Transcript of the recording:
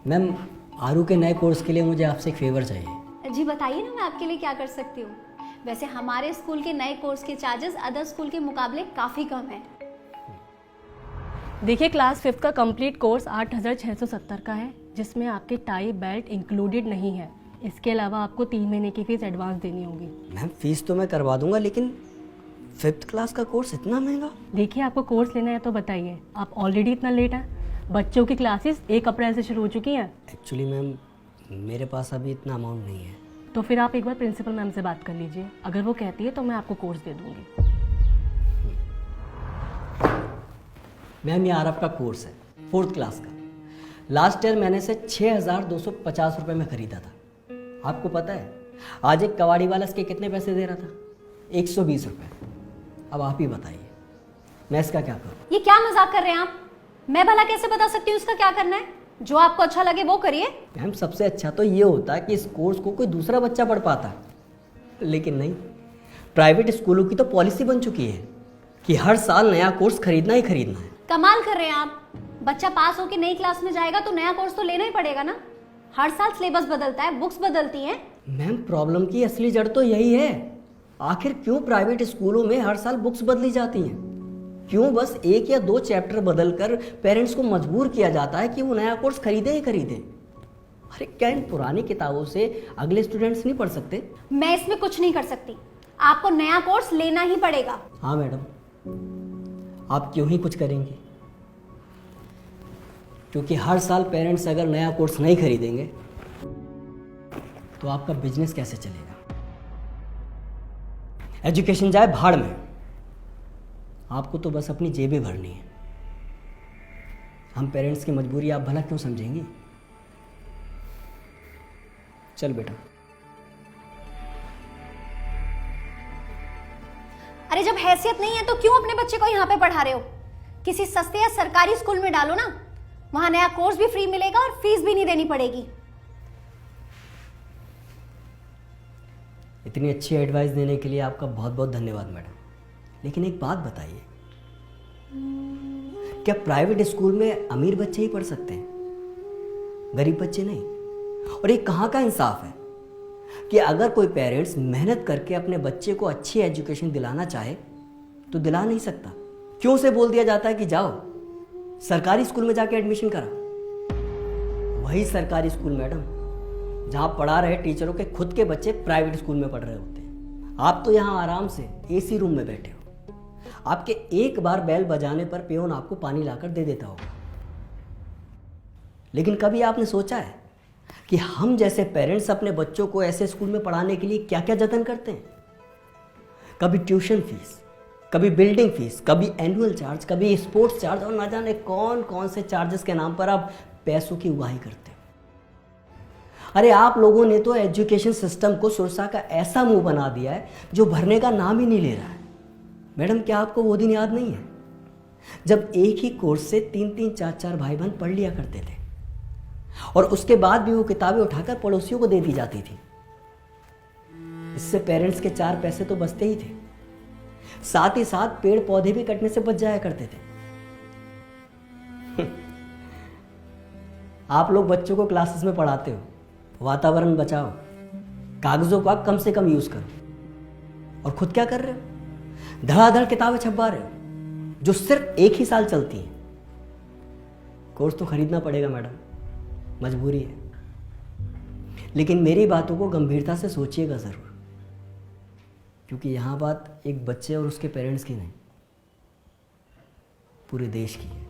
Ma'am, आरू के नए course के लिए मुझे आपसे एक फेवर चाहिए। जी बताइए ना, मैं आपके लिए क्या कर सकती हूँ। वैसे हमारे स्कूल के नए कोर्स के चार्जेस अदर स्कूल के मुकाबले काफ़ी कम है। देखिए, क्लास 5 का कंप्लीट कोर्स 8,670 का है, जिसमें आपके टाई बेल्ट इंक्लूडेड नहीं है। इसके अलावा आपको 3 महीने की फीस एडवांस देनी होगी। मैम, फीस तो मैं करवा दूंगा, लेकिन 5th क्लास का कोर्स इतना महंगा? देखिए, आपको कोर्स लेना है तो बताइए। आप ऑलरेडी इतना लेट हैं। बच्चों की क्लासेस 1 अप्रैल से शुरू हो चुकी हैं। एक्चुअली मैम, मेरे पास अभी इतना अमाउंट नहीं है। तो फिर आप एक बार प्रिंसिपल मैम से बात कर लीजिए। अगर वो कहती है तो मैं आपको कोर्स दे दूंगी। मैम, ये आरब का कोर्स है 4th क्लास का। लास्ट ईयर मैंने इसे 6,250 रुपये में ख़रीदा था। आपको पता है आज एक कबाड़ी वाला इसके कितने पैसे दे रहा था? 120 रुपये। अब आप ही बताइए, मैं इसका क्या करूँ? ये क्या मजाक कर रहे हैं आप? मैं भला कैसे बता सकती हूँ इसका क्या करना है? जो आपको अच्छा लगे वो करिए। मैम, सबसे अच्छा तो ये होता है कि इस कोर्स को कोई दूसरा बच्चा पढ़ पाता, लेकिन नहीं। प्राइवेट स्कूलों की तो पॉलिसी बन चुकी है कि हर साल नया कोर्स खरीदना ही खरीदना है। कमाल कर रहे हैं आप। बच्चा पास होकर नई क्लास में जाएगा तो नया कोर्स तो लेना ही पड़ेगा ना। हर साल सिलेबस बदलता है, बुक्स बदलती हैं। मैम, प्रॉब्लम की असली जड़ तो यही है। आखिर क्यों प्राइवेट स्कूलों में हर साल बुक्स बदली जाती हैं? क्यों बस 1 या 2 चैप्टर बदलकर पेरेंट्स को मजबूर किया जाता है कि वो नया कोर्स खरीदे ही खरीदे? अरे क्या इन पुरानी किताबों से अगले स्टूडेंट्स नहीं पढ़ सकते? मैं इसमें कुछ नहीं कर सकती। आपको नया कोर्स लेना ही पड़ेगा। हाँ मैडम, आप क्यों ही कुछ करेंगी? क्योंकि हर साल पेरेंट्स अगर नया कोर्स नहीं खरीदेंगे तो आपका बिजनेस कैसे चलेगा? एजुकेशन जाए भाड़ में, आपको तो बस अपनी जेबें भरनी है। हम पेरेंट्स की मजबूरी आप भला क्यों समझेंगी? चल बेटा। अरे जब हैसियत नहीं है तो क्यों अपने बच्चे को यहाँ पे पढ़ा रहे हो? किसी सस्ते या सरकारी स्कूल में डालो ना। वहां नया कोर्स भी फ्री मिलेगा और फीस भी नहीं देनी पड़ेगी। इतनी अच्छी एडवाइस देने के लिए आपका बहुत बहुत धन्यवाद मैडम। लेकिन एक बात बताइए, क्या प्राइवेट स्कूल में अमीर बच्चे ही पढ़ सकते हैं, गरीब बच्चे नहीं? और ये कहाँ का इंसाफ है कि अगर कोई पेरेंट्स मेहनत करके अपने बच्चे को अच्छी एजुकेशन दिलाना चाहे तो दिला नहीं सकता? क्यों से बोल दिया जाता है कि जाओ सरकारी स्कूल में जाके एडमिशन करा? वही सरकारी स्कूल मैडम जहाँ पढ़ा रहे टीचरों के खुद के बच्चे प्राइवेट स्कूल में पढ़ रहे होते हैं। आप तो यहाँ आराम से एसी रूम में बैठे हो। आपके एक बार बेल बजाने पर पियोन आपको पानी लाकर दे देता होगा। लेकिन कभी आपने सोचा है कि हम जैसे पेरेंट्स अपने बच्चों को ऐसे स्कूल में पढ़ाने के लिए क्या क्या जतन करते हैं? कभी ट्यूशन फीस, कभी बिल्डिंग फीस, कभी एनुअल चार्ज, कभी स्पोर्ट्स चार्ज, और ना जाने कौन कौन से चार्जेस के नाम पर आप पैसों की उगाही करते हो। अरे आप लोगों ने तो एजुकेशन सिस्टम को सुरसा का ऐसा मुंह बना दिया है जो भरने का नाम ही नहीं ले रहा है। मैडम, क्या आपको वो दिन याद नहीं है जब एक ही कोर्स से 3-3, 4-4 भाई बहन पढ़ लिया करते थे और उसके बाद भी वो किताबें उठाकर पड़ोसियों को दे दी जाती थी? इससे पेरेंट्स के 4 पैसे तो बचते ही थे, साथ ही साथ पेड़ पौधे भी कटने से बच जाया करते थे। आप लोग बच्चों को क्लासेस में पढ़ाते हो वातावरण बचाओ, कागजों का कम से कम यूज करो, और खुद क्या कर रहे हो? धड़ाधड़ किताबें छपवा रहे हो जो सिर्फ 1 ही साल चलती हैं। कोर्स तो खरीदना पड़ेगा मैडम, मजबूरी है। लेकिन मेरी बातों को गंभीरता से सोचिएगा जरूर, क्योंकि यहां बात एक बच्चे और उसके पेरेंट्स की नहीं, पूरे देश की है।